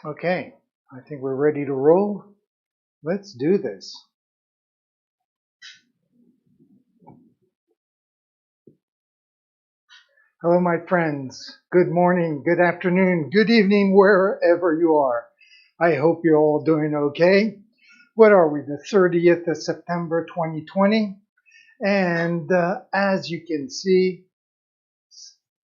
Okay, I think we're ready to roll. Let's do this. Hello, my friends. Good morning, good afternoon, good evening, wherever you are. I hope you're all doing okay. What are we, the 30th of September 2020? And as you can see,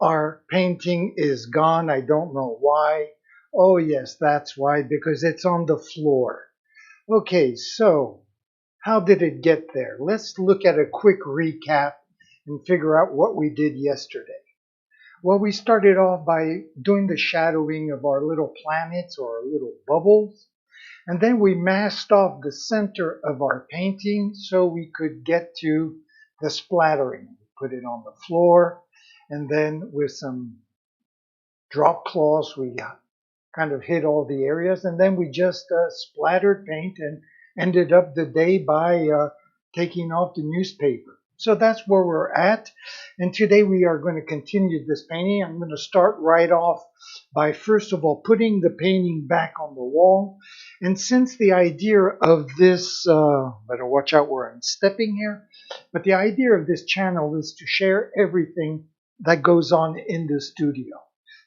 our painting is gone. I don't know why. Oh, yes, that's why, because it's on the floor. Okay, so how did it get there? Let's look at a quick recap and figure out what we did yesterday. Well, we started off by doing the shadowing of our little planets or our little bubbles. And then we masked off the center of our painting so we could get to the splattering. We put it on the floor, and then with some drop cloths, we kind of hit all the areas, and then we just splattered paint and ended up the day by taking off the newspaper. So that's where we're at, and today we are going to continue this painting. I'm going to start right off by first of all putting the painting back on the wall. And since the idea of this, better watch out where I'm stepping here, but the idea of this channel is to share everything that goes on in the studio.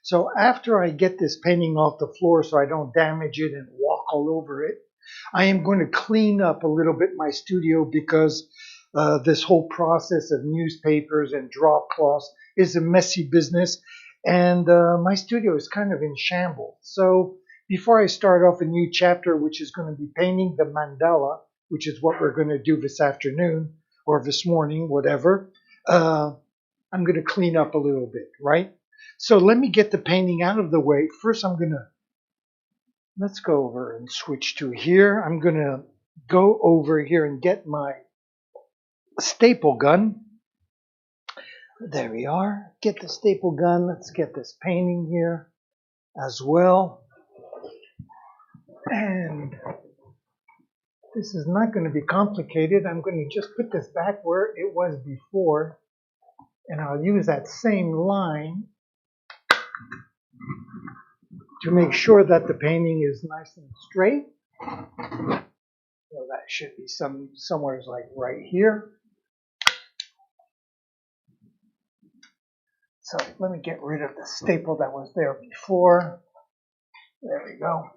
So after I get this painting off the floor so I don't damage it and walk all over it, I am going to clean up a little bit my studio because this whole process of newspapers and drop cloths is a messy business, and my studio is kind of in shambles. So before I start off a new chapter, which is going to be painting the mandala, which is what we're going to do this afternoon or this morning, whatever, I'm going to clean up a little bit, right? So let me get the painting out of the way. First, let's go over and switch to here. I'm going to go over here and get my staple gun. There we are. Get the staple gun. Let's get this painting here as well. And this is not going to be complicated. I'm going to just put this back where it was before, and I'll use that same line to make sure that the painting is nice and straight. So that should be somewhere like right here. So let me get rid of the staple that was there before. There we go.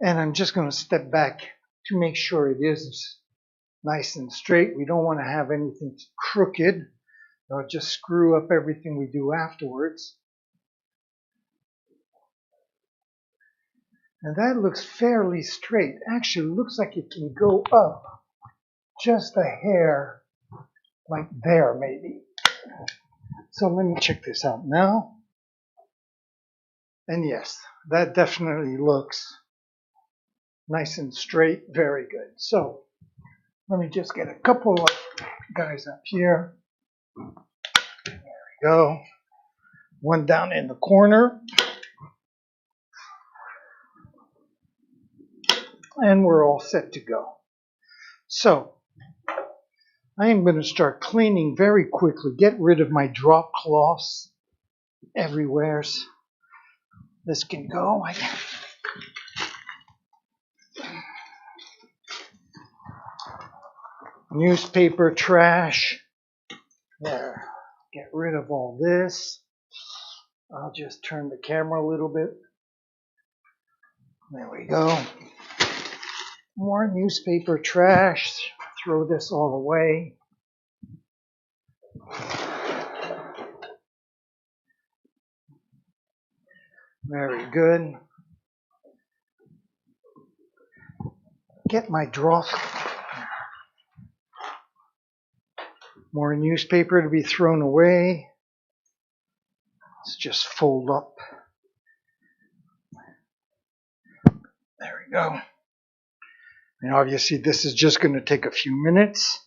And I'm just going to step back to make sure it is nice and straight. We don't want to have anything crooked. It'll just screw up everything we do afterwards. And that looks fairly straight. Actually, it looks like it can go up just a hair, like there maybe. So let me check this out now. And yes, that definitely looks nice and straight. Very good. So let me just get a couple of guys up here. There we go. One down in the corner. And we're all set to go. So I am going to start cleaning very quickly. Get rid of my drop cloths everywhere. This can go. Newspaper trash. There. Get rid of all this. I'll just turn the camera a little bit. There we go. More newspaper trash. Throw this all away. Very good. Get my drawer. More newspaper to be thrown away. Let's just fold up. There we go. And obviously this is just going to take a few minutes.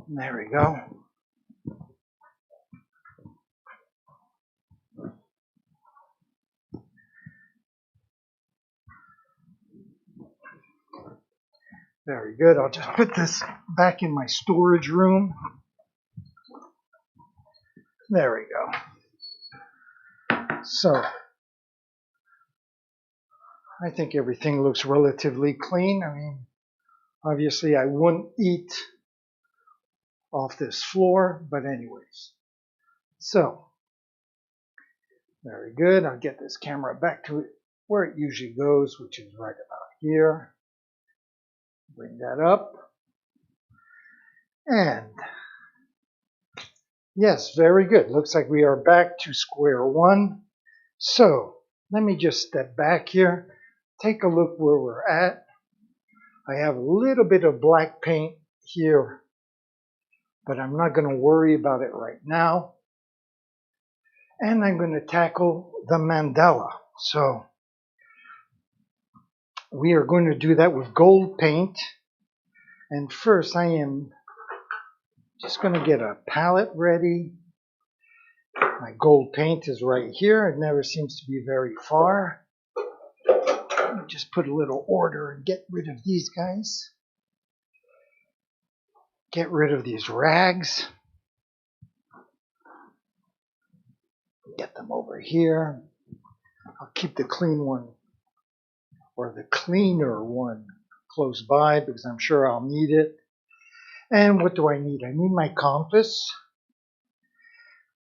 There we go. Very good. I'll just put this back in my storage room. There we go. So I think everything looks relatively clean. I mean, obviously I wouldn't eat off this floor, but anyways. So, very good. I'll get this camera back to it where it usually goes, which is right about here. Bring that up. And yes, very good. Looks like we are back to square one. So, let me just step back here. Take a look where we're at. I have a little bit of black paint here, but I'm not going to worry about it right now. And I'm going to tackle the mandala. So we are going to do that with gold paint. And first I am just going to get a palette ready. My gold paint is right here. It never seems to be very far. Let me just put a little order and get rid of these guys. Get rid of these rags. Get them over here. I'll keep the clean one, or the cleaner one, close by because I'm sure I'll need it. And what do I need? I need my compass,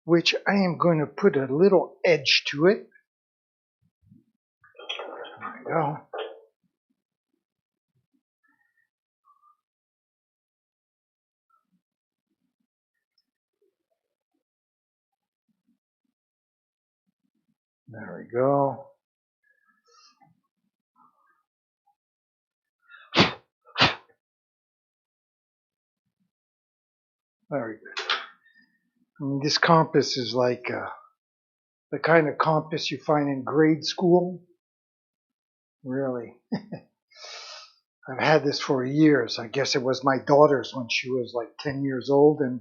which I am going to put a little edge to it. There we go. There we go. Very good. I mean, this compass is like the kind of compass you find in grade school. Really. I've had this for years. I guess it was my daughter's when she was like 10 years old. And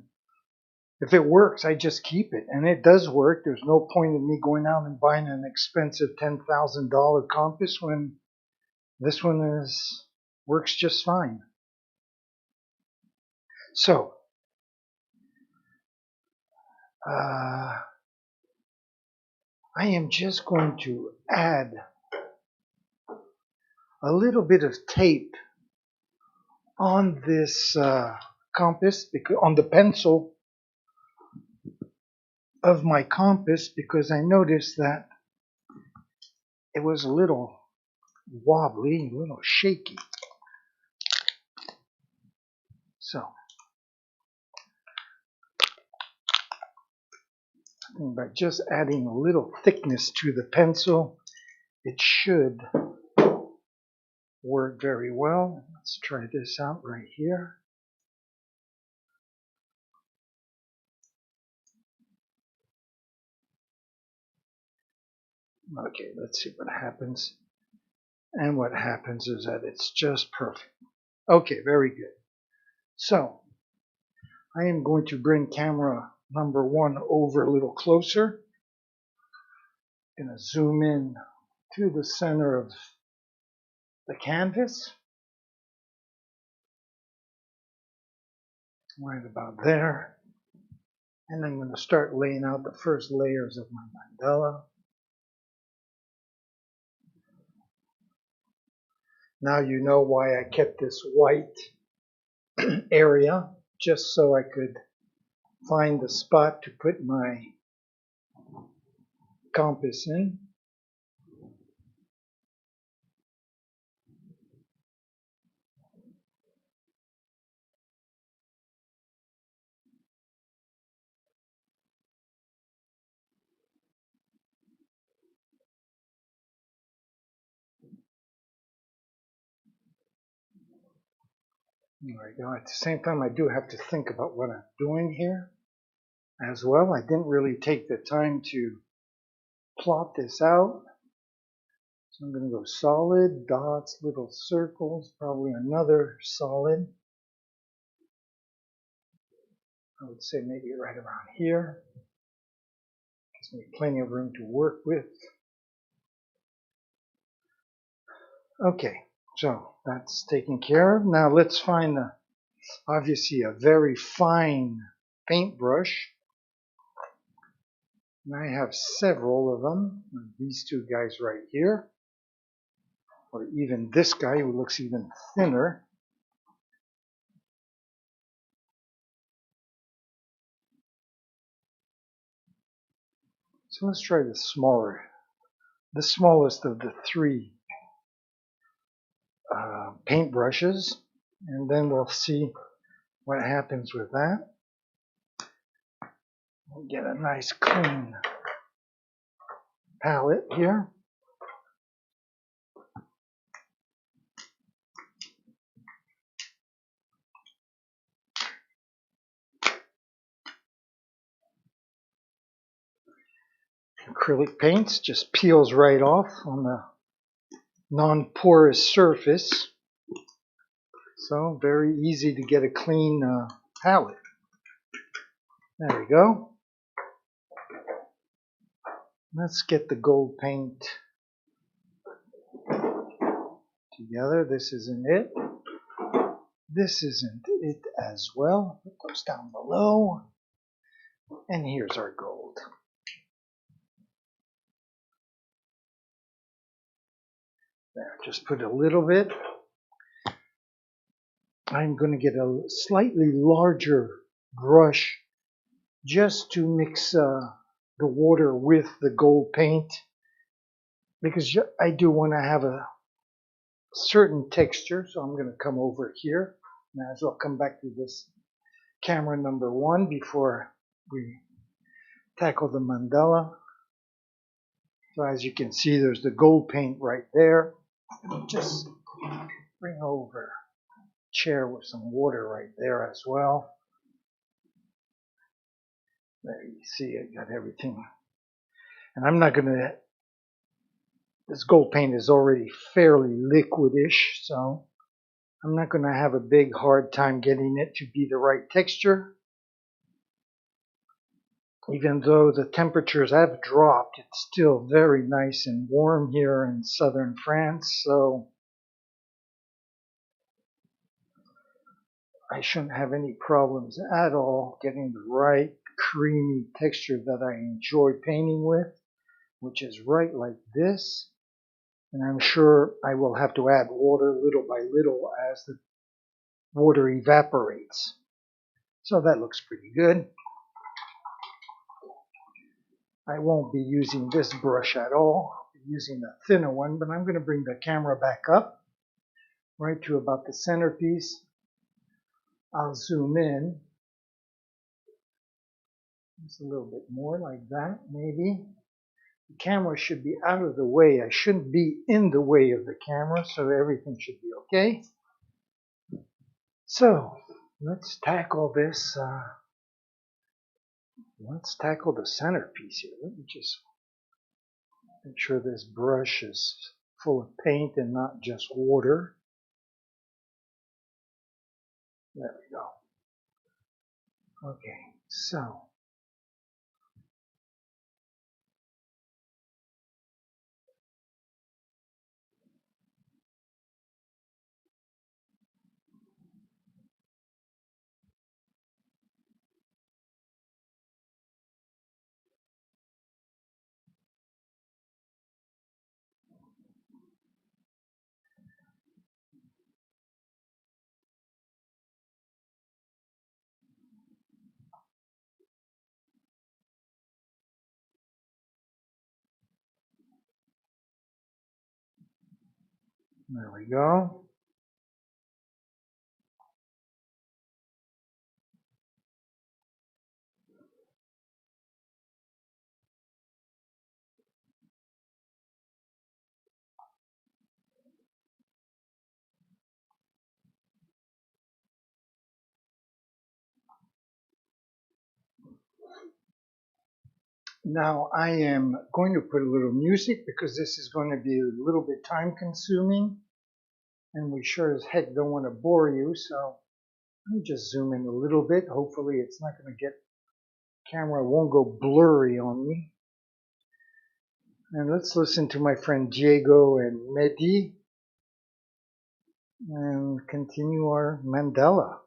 if it works, I just keep it. And it does work. There's no point in me going out and buying an expensive $10,000 compass when this one works just fine. So, I am just going to add a little bit of tape on this compass, on the pencil of my compass, because I noticed that it was a little wobbly, a little shaky. So, by just adding a little thickness to the pencil, it should work very well. Let's try this out right here. Okay, let's see what happens. And what happens is that it's just perfect. Okay, very good. So, I am going to bring camera number one over a little closer. I'm going to zoom in to the center of the canvas. Right about there. And I'm going to start laying out the first layers of my mandala. Now you know why I kept this white area, just so I could find the spot to put my compass in. There we go. At the same time, I do have to think about what I'm doing here as well. I didn't really take the time to plot this out. So I'm going to go solid, dots, little circles, probably another solid. I would say maybe right around here. Gives me plenty of room to work with. Okay, so that's taken care of. Now let's find obviously a very fine paintbrush. And I have several of them. These two guys right here, or even this guy who looks even thinner. So let's try the smallest of the three paintbrushes, and then we'll see what happens with that. We'll get a nice clean palette here. Acrylic paints just peels right off on the non-porous surface, so very easy to get a clean palette. There we go. Let's get the gold paint together. This isn't it. This isn't it as well. It goes down below. And here's our gold. There, just put a little bit. I'm going to get a slightly larger brush just to mix the water with the gold paint, because I do want to have a certain texture. So I'm going to come over here. Might as well come back to this camera number 1 before we tackle the mandala. So as you can see, there's the gold paint right there. Just bring over a chair with some water right there as well. There you see, I got everything. And I'm not going to, this gold paint is already fairly liquidish, so I'm not going to have a big hard time getting it to be the right texture. Even though the temperatures have dropped, it's still very nice and warm here in southern France, so I shouldn't have any problems at all getting the right creamy texture that I enjoy painting with, which is right like this. And I'm sure I will have to add water little by little as the water evaporates. So that looks pretty good. I won't be using this brush at all. I'll be using a thinner one, but I'm going to bring the camera back up right to about the centerpiece. I'll zoom in just a little bit more like that, maybe. The camera should be out of the way. I shouldn't be in the way of the camera, so everything should be okay. So let's tackle this. Let's tackle the centerpiece here. Let me just make sure this brush is full of paint and not just water. There we go. Okay, so there we go. Now I am going to put a little music because this is going to be a little bit time consuming, and we sure as heck don't want to bore you, so let me just zoom in a little bit. Hopefully it's not going to get, camera won't go blurry on me. And let's listen to my friend Diego and Medhi and continue our mandala.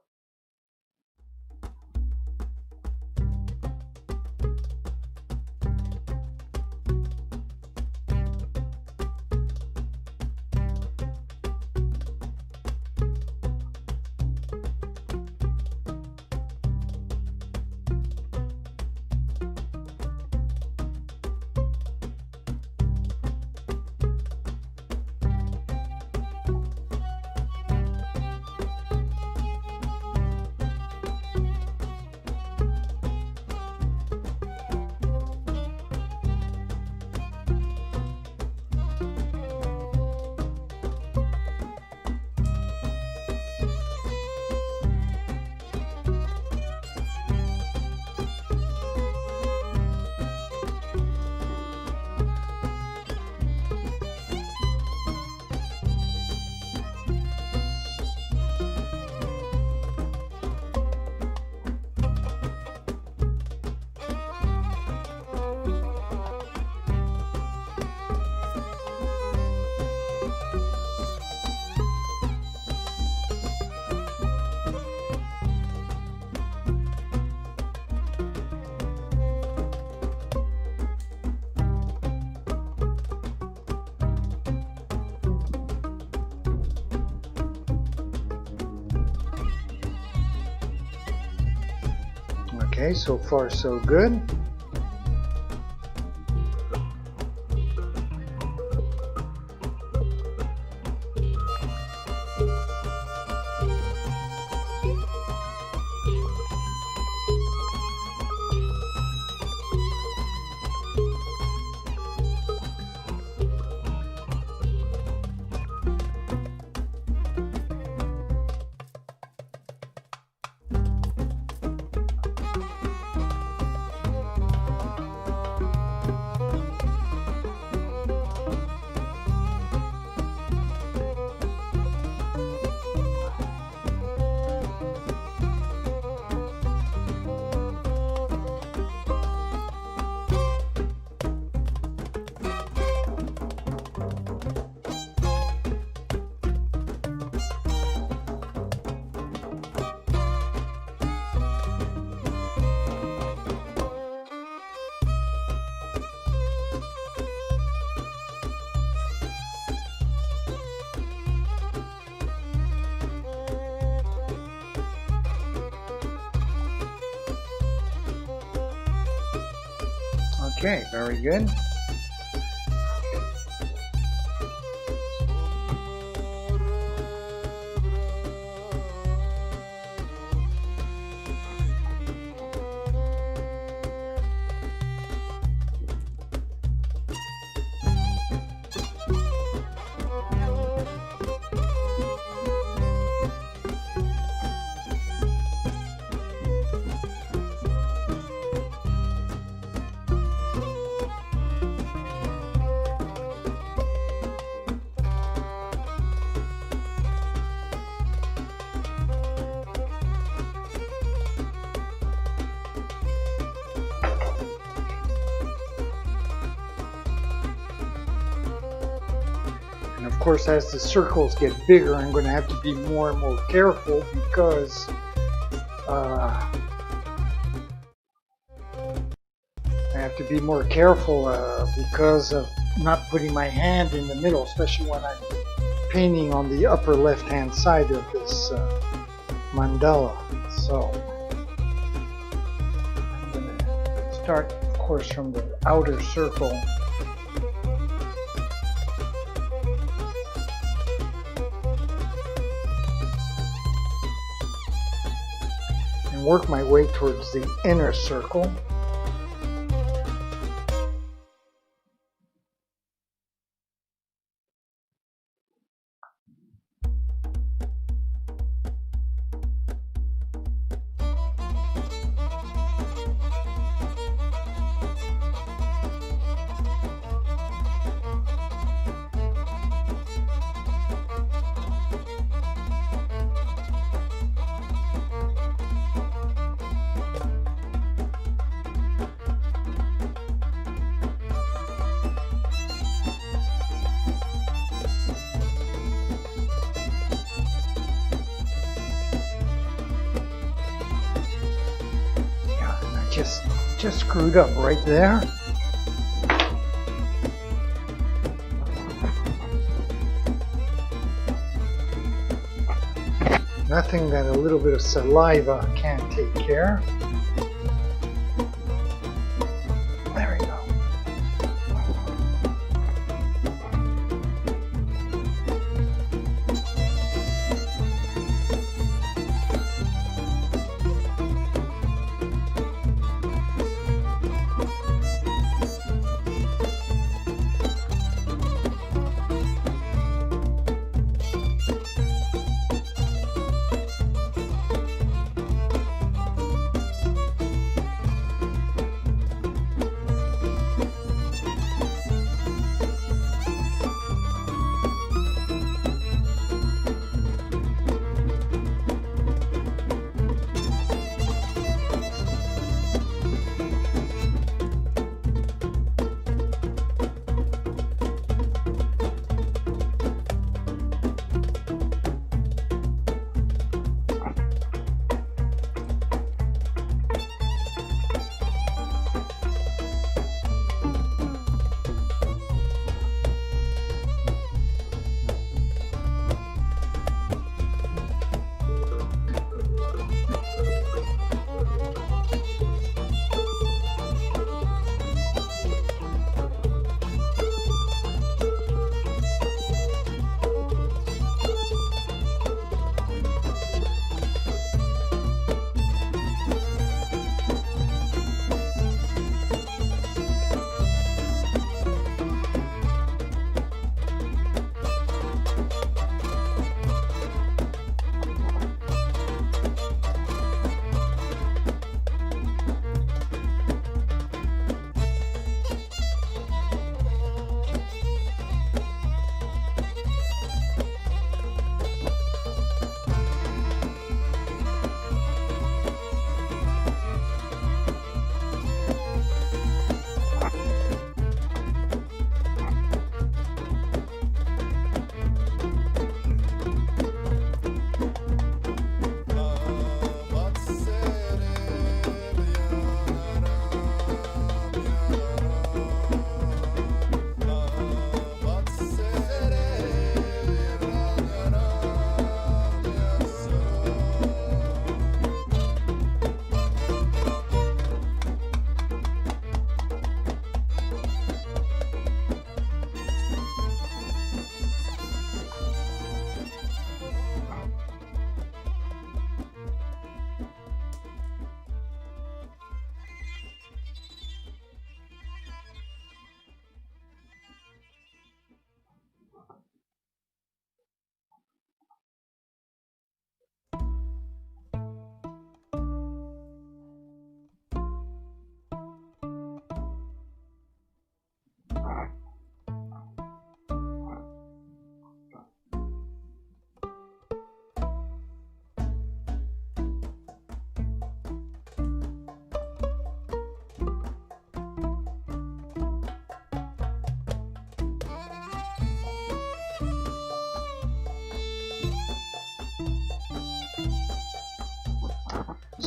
Okay, so far so good. Okay, very good. And of course, as the circles get bigger, I'm going to have to be more and more careful because I have to be more careful because of not putting my hand in the middle, especially when I'm painting on the upper left-hand side of this mandala. So I'm going to start, of course, from the outer circle. And work my way towards the inner circle. Just screwed up right there. Nothing that a little bit of saliva can't take care. There we go.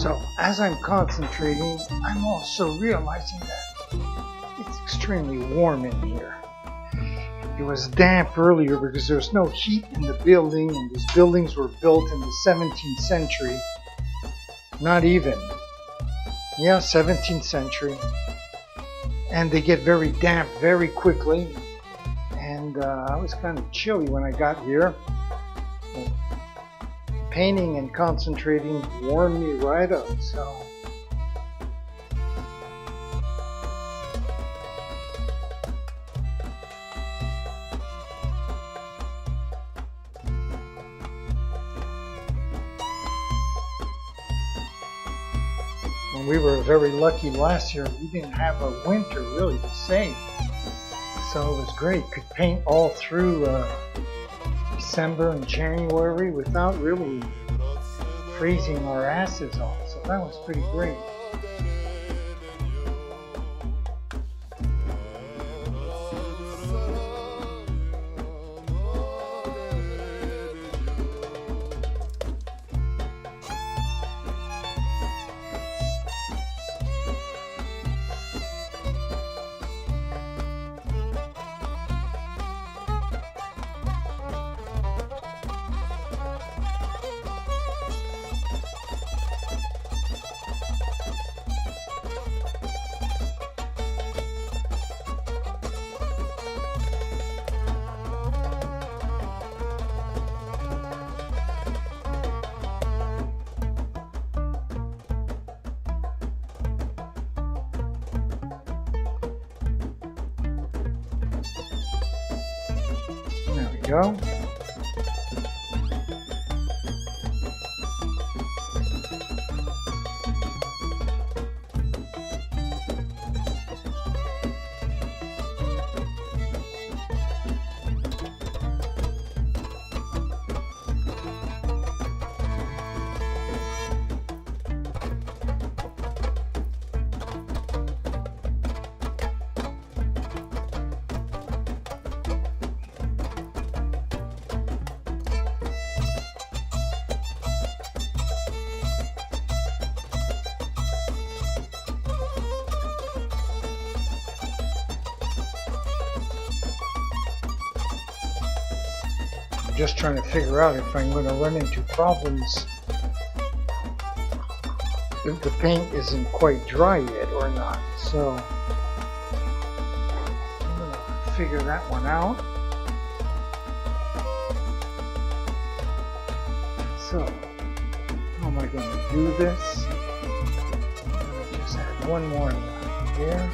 So as I'm concentrating, I'm also realizing that it's extremely warm in here. It was damp earlier because there was no heat in the building, and these buildings were built in the 17th century. Not even. Yeah, 17th century. And they get very damp very quickly. And I was kind of chilly when I got here. But painting and concentrating warmed me right up, so. And we were very lucky last year. We didn't have a winter really to say. So it was great. Could paint all through December and January without really freezing our asses off. So that was pretty great. There we go. Just trying to figure out if I'm going to run into problems if the paint isn't quite dry yet or not. So I'm going to figure that one out. So how am I going to do this? I'm going to just add one more line here.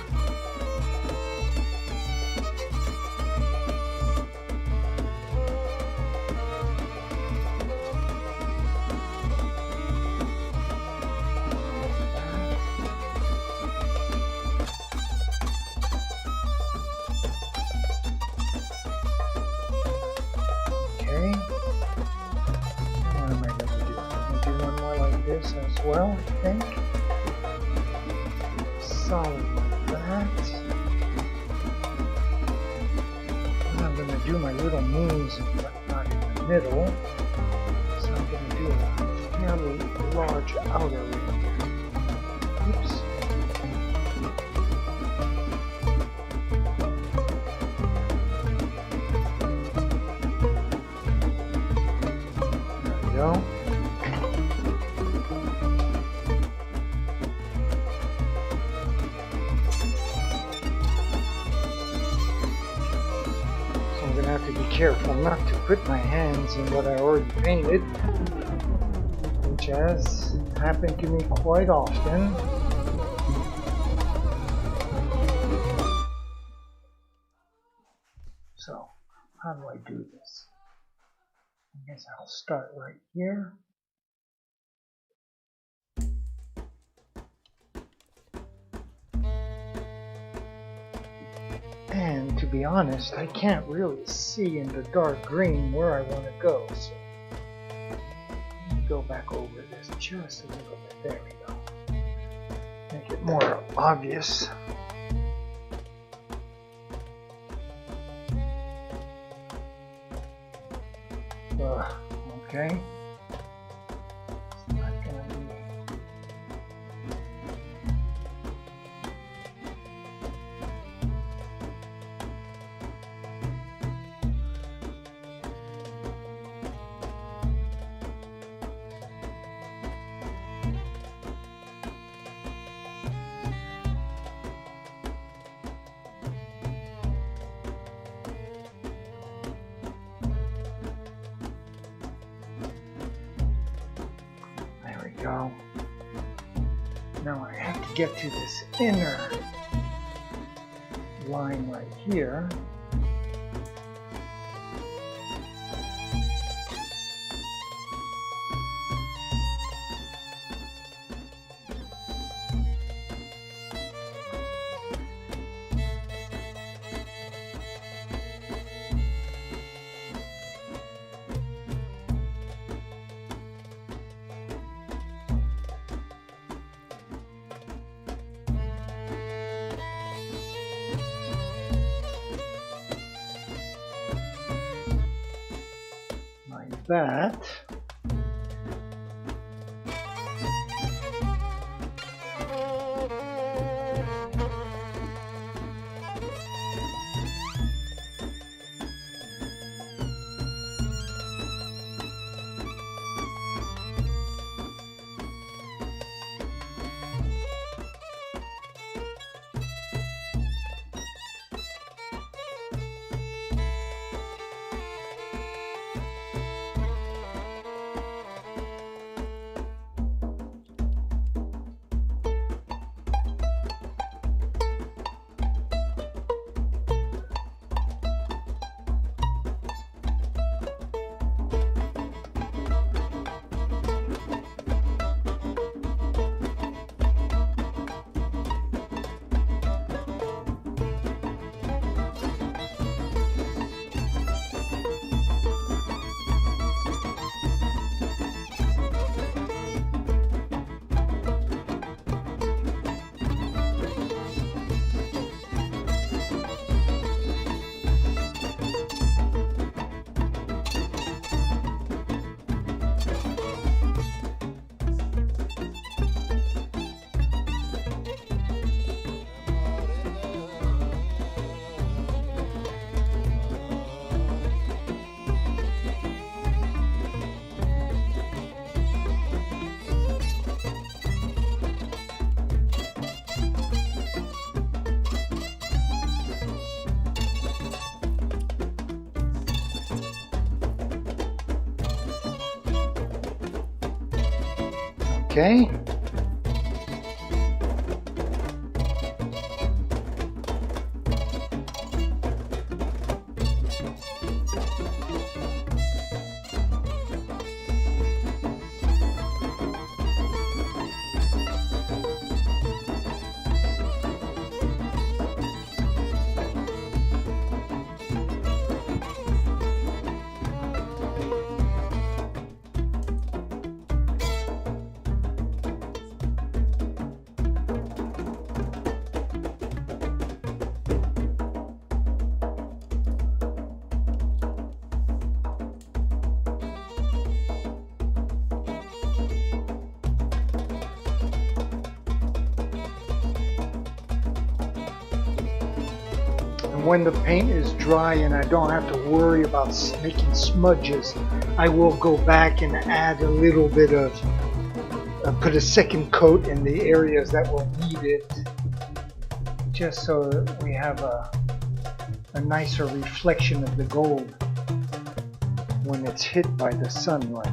As well, I think. Solid like that. And I'm going to do my little moons and whatnot in the middle. So I'm going to do a fairly large outer ring. Oops. There we go. Have to be careful not to put my hands in what I already painted, which has happened to me quite often. So, how do I do this? I guess I'll start right here. And to be honest, I can't really see in the dark green where I want to go. So let me go back over this just a little bit. There we go. Make it more obvious. Okay. It's not gonna be go. Now I have to get to this inner line right here. That. Okay. When the paint is dry and I don't have to worry about making smudges, I will go back and add a little bit of, put a second coat in the areas that will need it, just so that we have a nicer reflection of the gold when it's hit by the sunlight.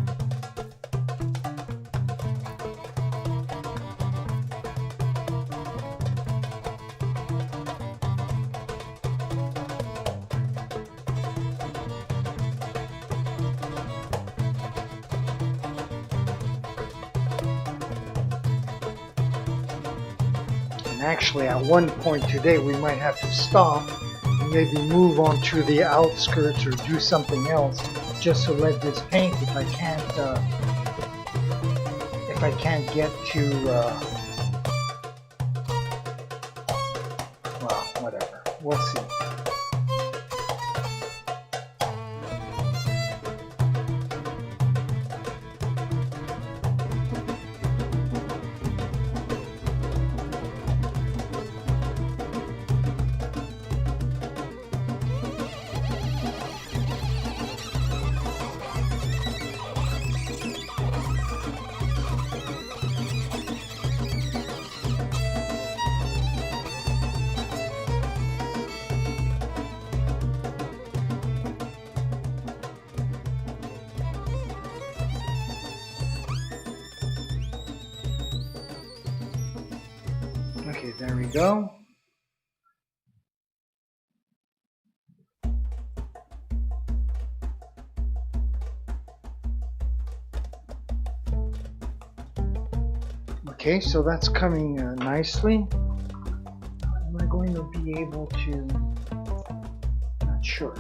Actually, at one point today, we might have to stop and maybe move on to the outskirts or do something else, just to let this paint. If I can't get to, well, whatever. We'll see. There we go. Okay, so that's coming nicely. Am I going to be able to? Not sure.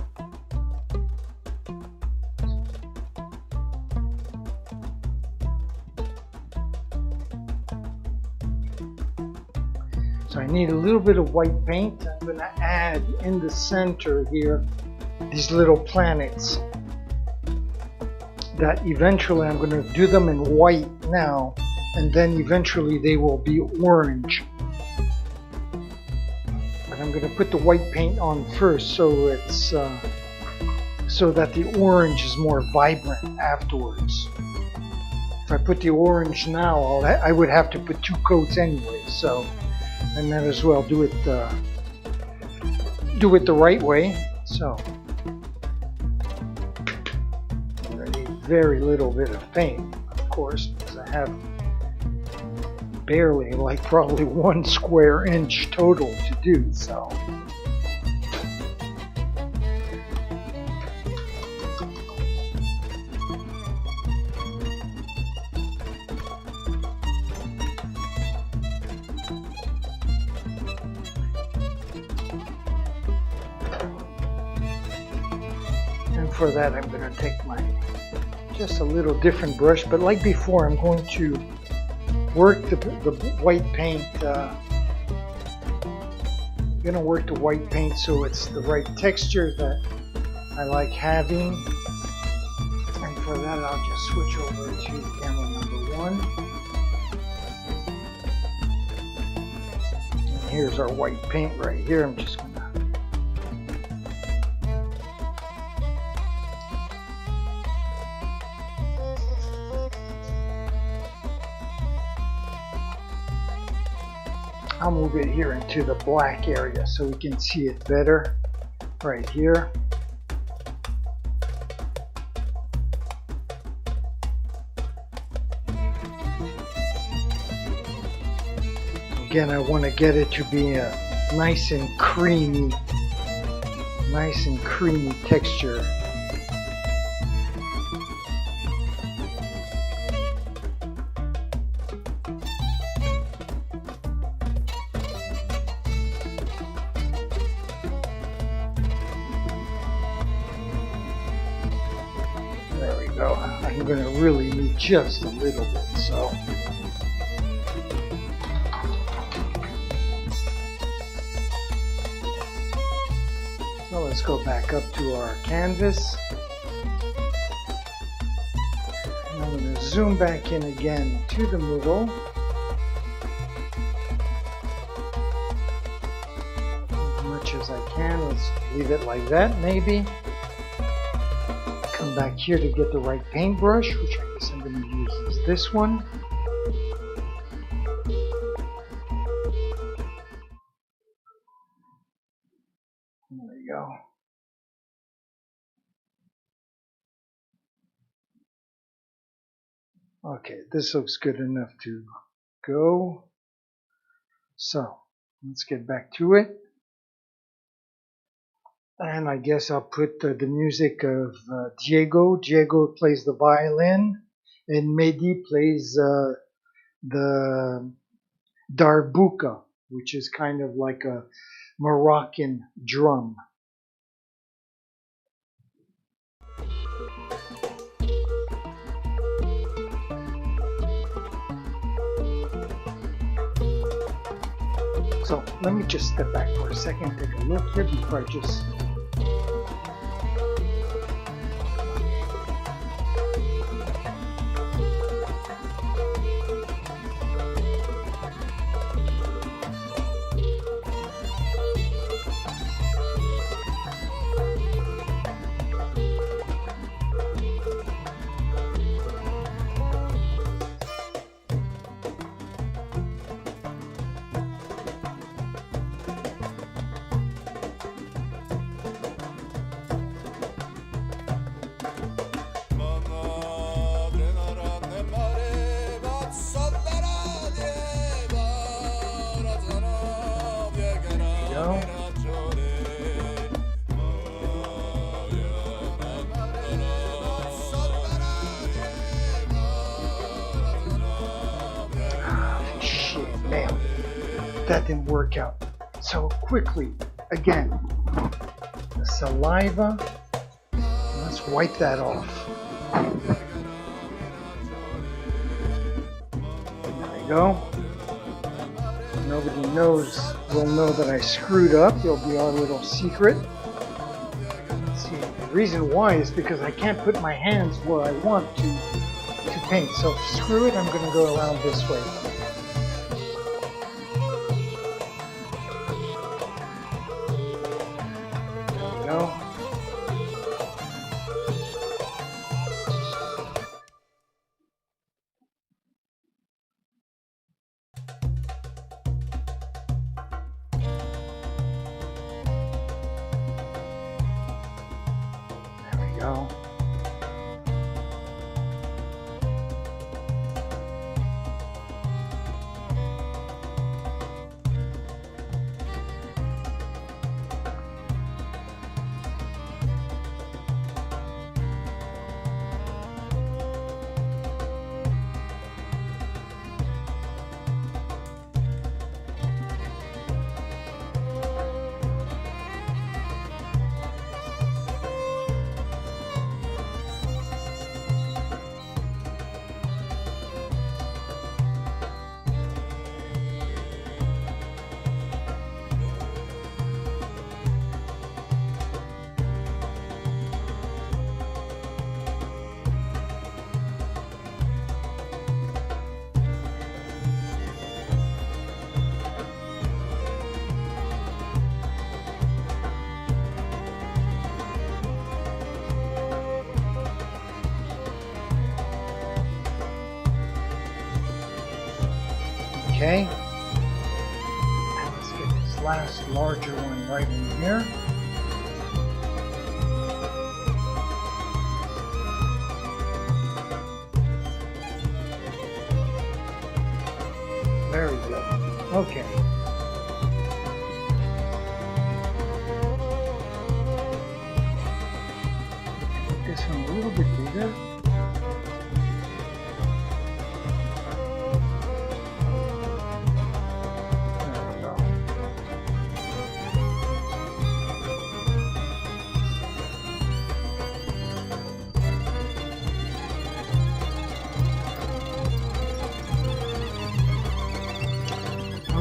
So I need a little bit of white paint. I'm going to add in the center here these little planets that eventually I'm going to do them in white now, and then eventually they will be orange. But I'm going to put the white paint on first so it's so that the orange is more vibrant afterwards. If I put the orange now, I would have to put 2 coats anyway, so I might as well do it the right way. So a very little bit of paint, of course, because I have barely, like probably 1 square inch total to do. So for that, I'm going to take just a little different brush, but like before, I'm going to work the white paint. I'm going to work the white paint so it's the right texture that I like having. And for that, I'll just switch over to camera number 1. And here's our white paint right here. I'm just going to I'll move it here into the black area so we can see it better right here. Again, I want to get it to be a nice and creamy texture. I'm going to really need just a little bit, so let's go back up to our canvas. And I'm going to zoom back in again to the middle. As much as I can. Let's leave it like that, maybe. Come back here to get the right paintbrush, which I guess I'm going to use is this one. There we go. Okay, this looks good enough to go. So, let's get back to it. And I guess I'll put the music of Diego. Diego plays the violin, and Medhi plays the Darbouka, which is kind of like a Moroccan drum. So let me just step back for a second, take a look here before I just... that didn't work out. So quickly, again, the saliva, let's wipe that off. There we go. Nobody will know that I screwed up. It'll be our little secret. Let's see, the reason why is because I can't put my hands where I want to paint. So screw it, I'm going to go around this way. There we go. There we go. Okay, and let's get this last larger one right in here. Very good. Okay. Make this one a little bit bigger.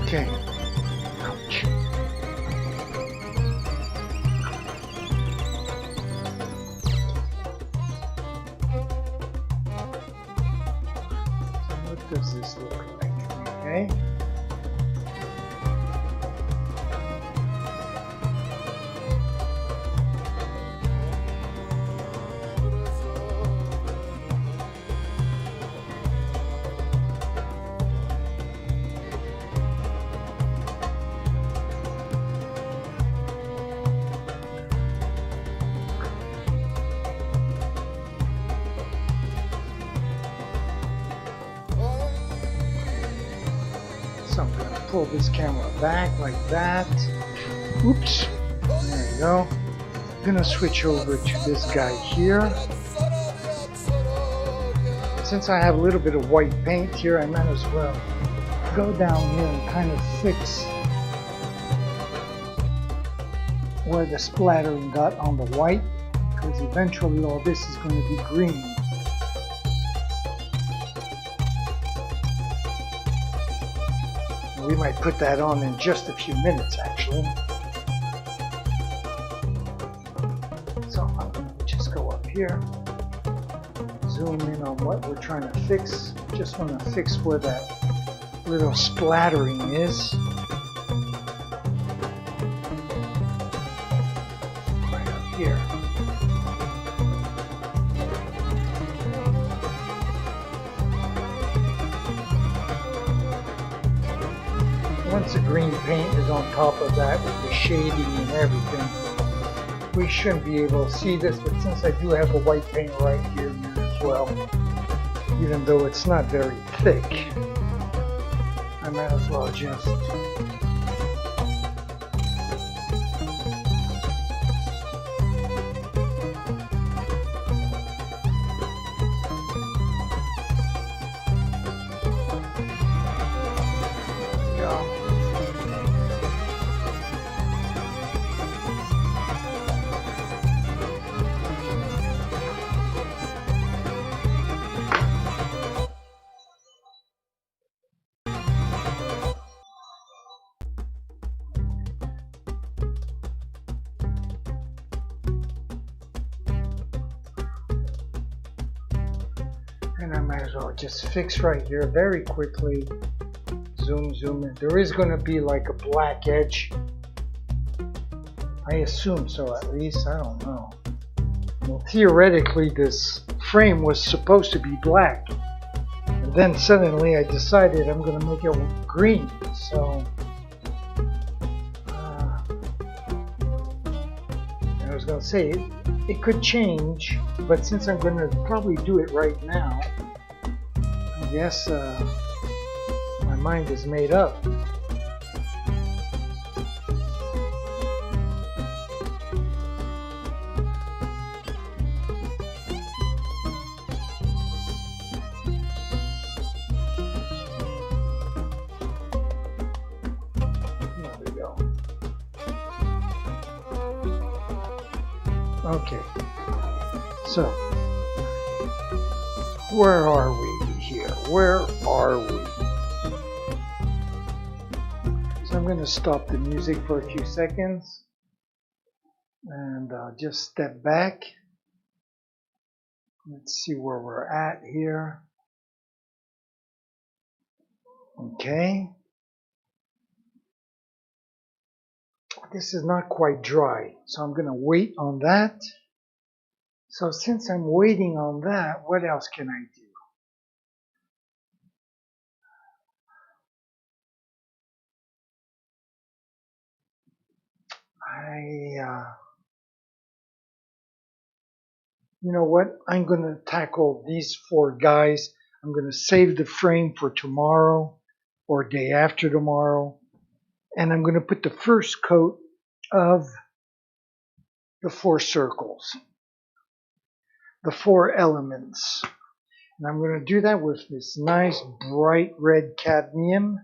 Okay. Ouch. So what does this look like? Okay. So I'm going to pull this camera back like that. Oops. There you go. I'm going to switch over to this guy here. Since I have a little bit of white paint here, I might as well go down here and kind of fix where the splattering got on the white, because eventually all this is going to be green. We might put that on in just a few minutes, actually. So I'm going to just go up here, zoom in on what we're trying to fix. Just want to fix where that little splattering is. Right up here. Once the green paint is on top of that with the shading and everything, we shouldn't be able to see this, but since I do have a white paint right here as well, even though it's not very thick, I might as well just And I might as well just fix right here very quickly. Zoom in. There is going to be like a black edge. I assume so, at least. I don't know. Well, theoretically, this frame was supposed to be black. And then suddenly I decided I'm going to make it green. So I was going to say it could change, but since I'm going to probably do it right now, I guess my mind is made up. Okay, so where are we here? Where are we? So I'm going to stop the music for a few seconds and just step back. Let's see where we're at here. Okay. This is not quite dry, so I'm going to wait on that. So since I'm waiting on that, what else can I do? You know what? I'm going to tackle these four guys. I'm going to save the frame for tomorrow or day after tomorrow. And I'm going to put the first coat of the four circles, the four elements. And I'm going to do that with this nice bright red cadmium.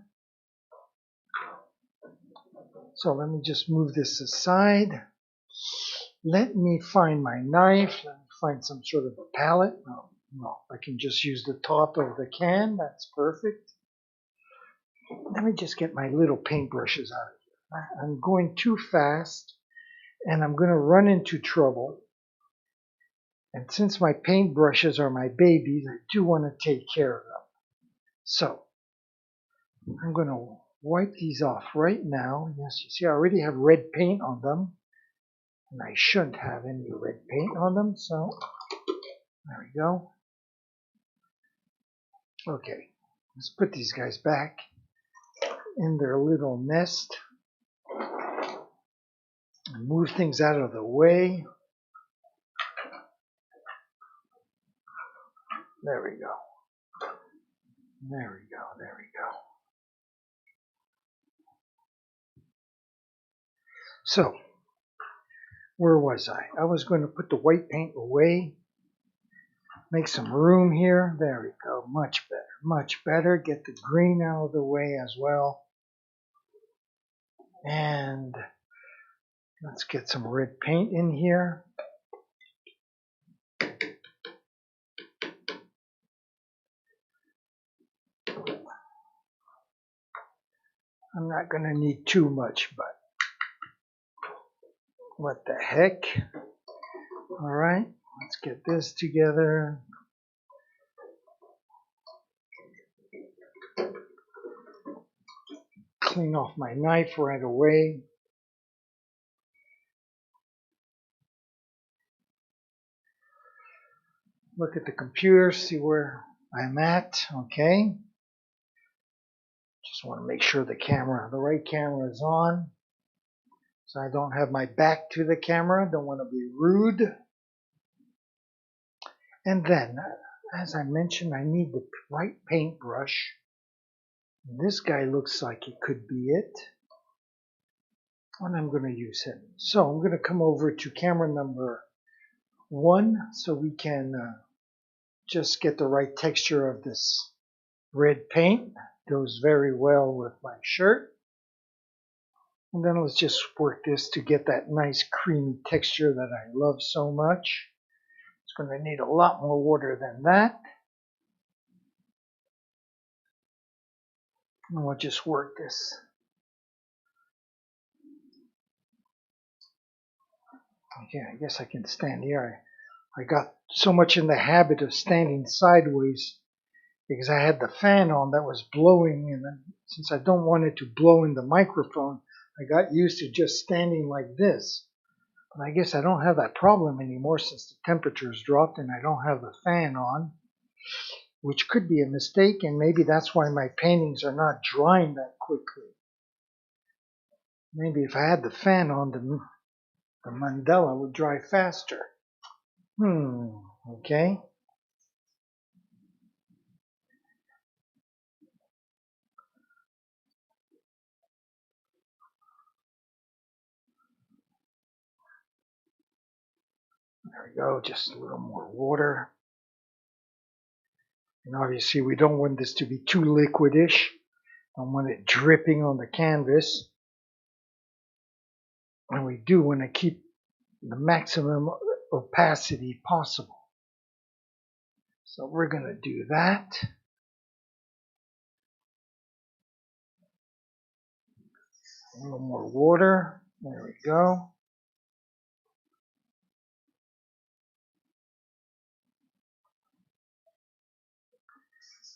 So let me just move this aside. Let me find my knife. Let me find some sort of a palette. No, I can just use the top of the can. That's perfect. Let me just get my little paintbrushes out of here. I'm going too fast and I'm going to run into trouble. And since my paintbrushes are my babies, I do want to take care of them. So I'm going to wipe these off right now. Yes, you see I already have red paint on them. And I shouldn't have any red paint on them. So there we go. Okay, let's put these guys back in their little nest and move things out of the way. There we go. There we go. There we go. So, where was I? I was going to put the white paint away. Make some room here. There we go. Much better. Much better. Get the green out of the way as well. And let's get some red paint in here. I'm not going to need too much, but what the heck? All right, let's get this together. Clean off my knife right away. Look at the computer, see where I'm at, okay? Just want to make sure the right camera is on. So I don't have my back to the camera, don't want to be rude. And then, as I mentioned, I need the right paintbrush. This guy looks like it could be it. And I'm going to use him. So I'm going to come over to camera number 1 so we can just get the right texture of this red paint. Goes very well with my shirt. And then let's just work this to get that nice creamy texture that I love so much. It's going to need a lot more water than that. And we'll just work this. Okay, I guess I can stand here. I got so much in the habit of standing sideways because I had the fan on that was blowing, and then, since I don't want it to blow in the microphone, I got used to just standing like this. But I guess I don't have that problem anymore since the temperature's dropped and I don't have the fan on, which could be a mistake, and maybe that's why my paintings are not drying that quickly. Maybe if I had the fan on, the mandala would dry faster. Okay. There we go, just a little more water. And obviously we don't want this to be too liquidish. Don't want it dripping on the canvas. And we do want to keep the maximum opacity possible. So we're going to do that. A little more water. There we go.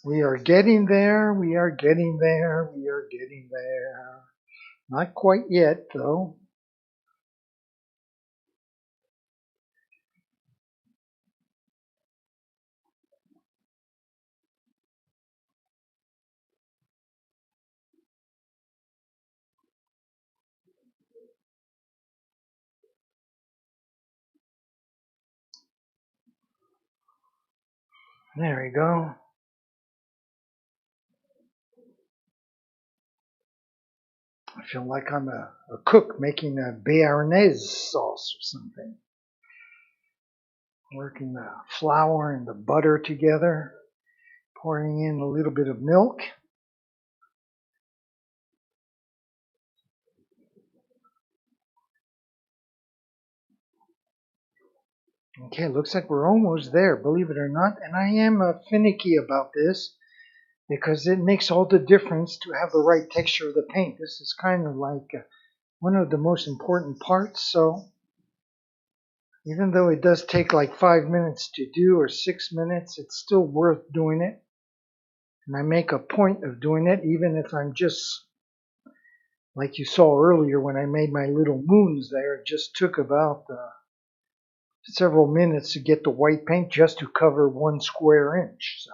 We are getting there. We are getting there. We are getting there. Not quite yet, though. There we go. I feel like I'm a cook making a béarnaise sauce or something. Working the flour and the butter together, pouring in a little bit of milk. Okay, looks like we're almost there, believe it or not. And I am finicky about this because it makes all the difference to have the right texture of the paint. This is kind of like one of the most important parts. So even though it does take like 5 minutes to do or 6 minutes, it's still worth doing it. And I make a point of doing it even if I'm just, like you saw earlier when I made my little moons there, it just took about several minutes to get the white paint just to cover 1 square inch. So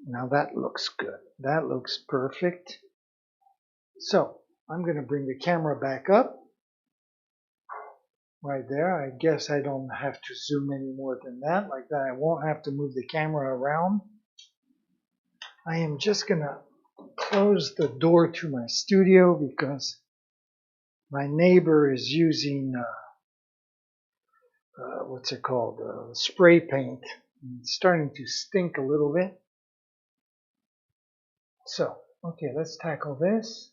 now that looks good. That looks perfect. So I'm going to bring the camera back up. Right there. I guess I don't have to zoom any more than that. Like that, I won't have to move the camera around. I am just going to close the door to my studio because my neighbor is using, what's it called, spray paint. It's starting to stink a little bit. So, okay, let's tackle this.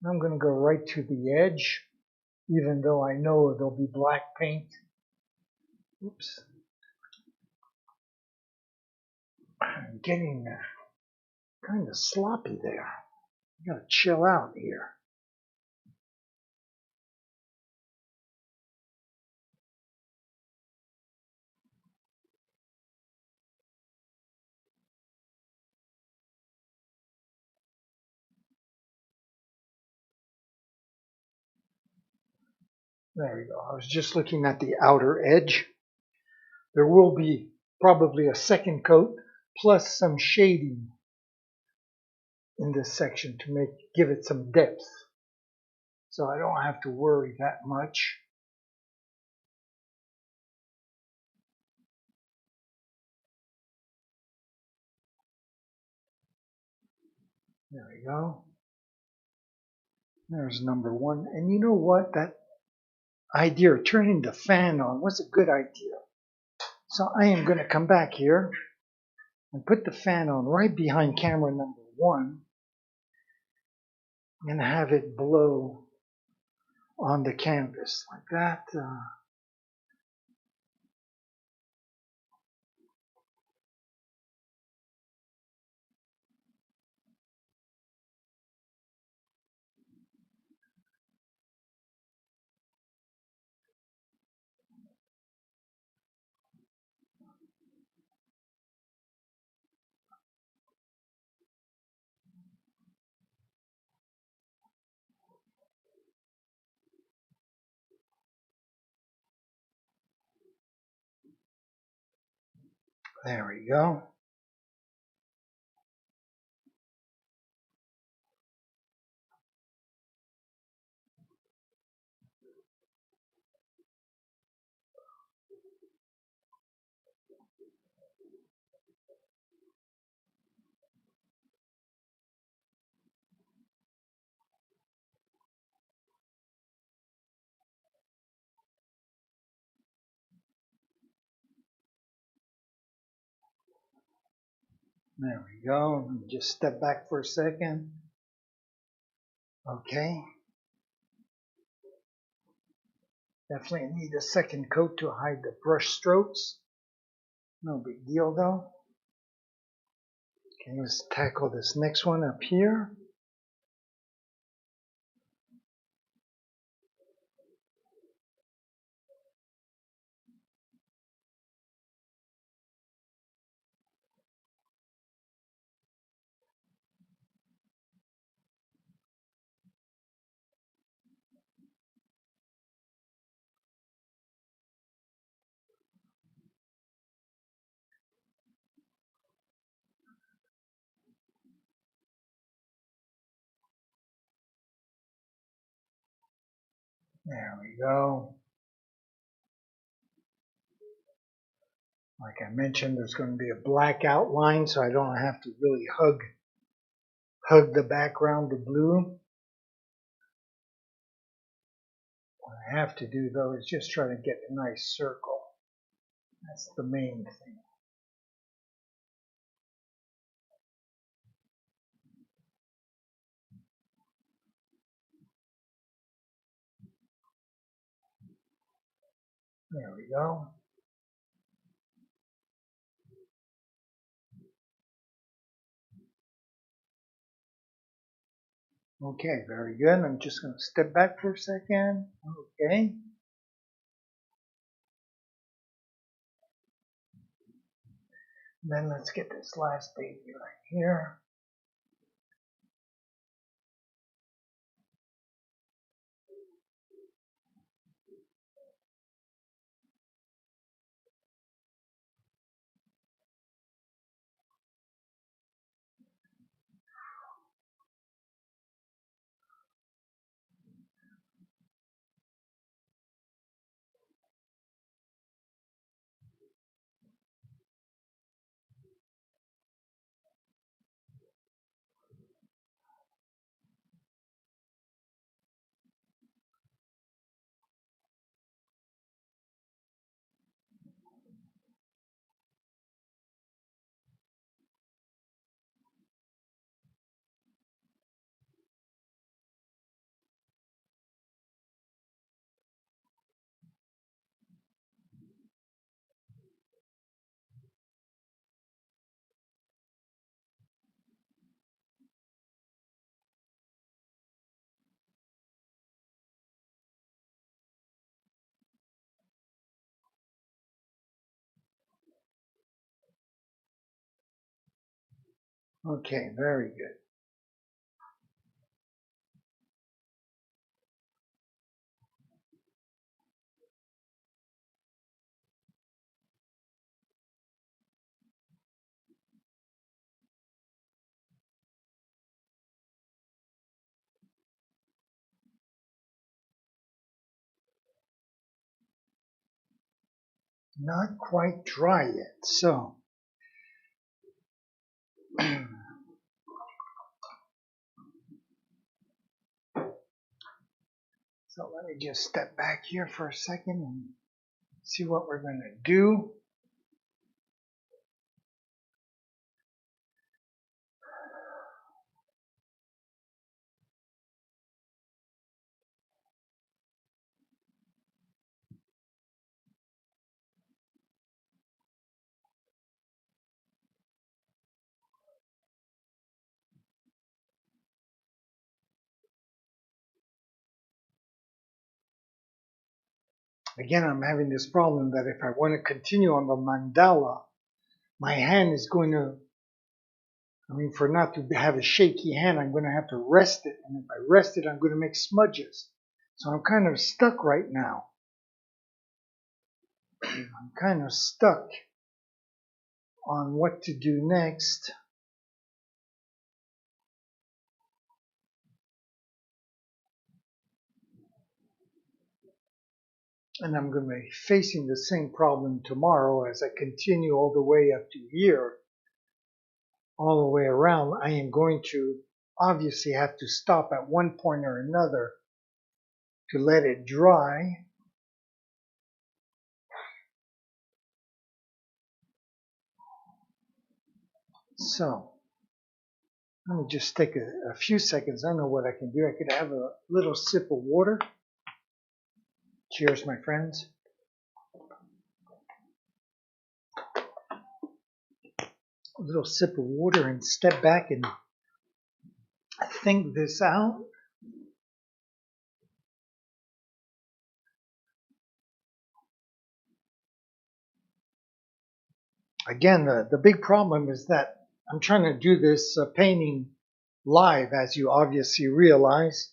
I'm going to go right to the edge, even though I know there'll be black paint. Oops. I'm getting kind of sloppy there. I gotta chill out here. There we go. I was just looking at the outer edge. There will be probably a second coat plus some shading in this section to give it some depth. So I don't have to worry that much. There we go. There's number 1. And you know what? That idea of turning the fan on was a good idea. So I am going to come back here and put the fan on right behind camera number 1 and have it blow on the canvas like that. There we go. There we go. Just step back for a second. Okay. Definitely need a second coat to hide the brush strokes. No big deal though. Okay, let's tackle this next one up here. There we go. Like I mentioned, there's going to be a black outline, so I don't have to really hug the background to blue. What I have to do though is just try to get a nice circle. That's the main thing. There we go. Okay, very good. I'm just going to step back for a second. Okay. Then let's get this last baby right here. Okay, very good. Not quite dry yet, so so let me just step back here for a second and see what we're going to do. Again, I'm having this problem that if I want to continue on the mandala, my hand is going to, for not to have a shaky hand, I'm going to have to rest it. And if I rest it, I'm going to make smudges. So I'm kind of stuck right now. I'm kind of stuck. on what to do next. And I'm going to be facing the same problem tomorrow as I continue all the way up to here, all the way around. I am going to obviously have to stop at one point or another to let it dry. So let me just take a few seconds. I don't know what I can do. I could have a little sip of water. Cheers, my friends. A little sip of water and step back and think this out. Again, the big problem is that I'm trying to do this painting live, as you obviously realize.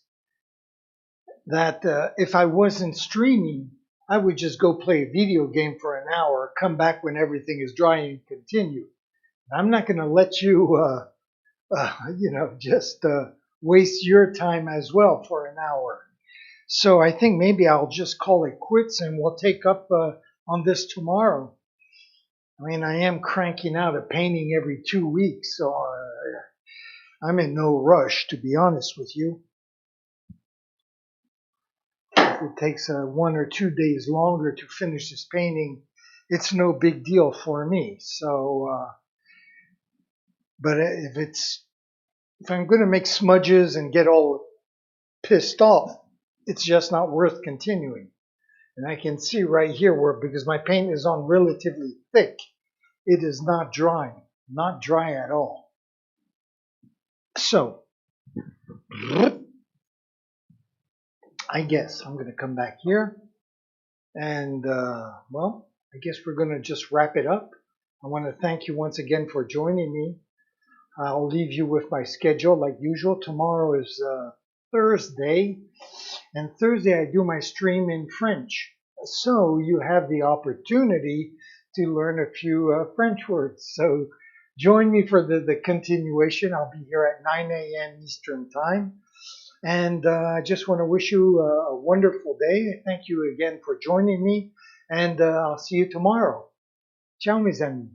That if I wasn't streaming, I would just go play a video game for an hour, come back when everything is dry and continue. I'm not going to let you, just waste your time as well for an hour. So I think maybe I'll just call it quits and we'll take up on this tomorrow. I mean, I am cranking out a painting every 2 weeks, so I'm in no rush, to be honest with you. If it takes 1 or 2 days longer to finish this painting, it's no big deal for me. So, but if I'm going to make smudges and get all pissed off, it's just not worth continuing. And I can see right here where, because my paint is on relatively thick, it is not drying, not dry at all. So, I guess I'm going to come back here and, well, I guess we're going to just wrap it up. I want to thank you once again for joining me. I'll leave you with my schedule like usual. Tomorrow is Thursday, and Thursday I do my stream in French. So you have the opportunity to learn a few French words. So join me for the continuation. I'll be here at 9 a.m. Eastern Time. And I just want to wish you a wonderful day. Thank you again for joining me. And I'll see you tomorrow. Ciao, mes amis.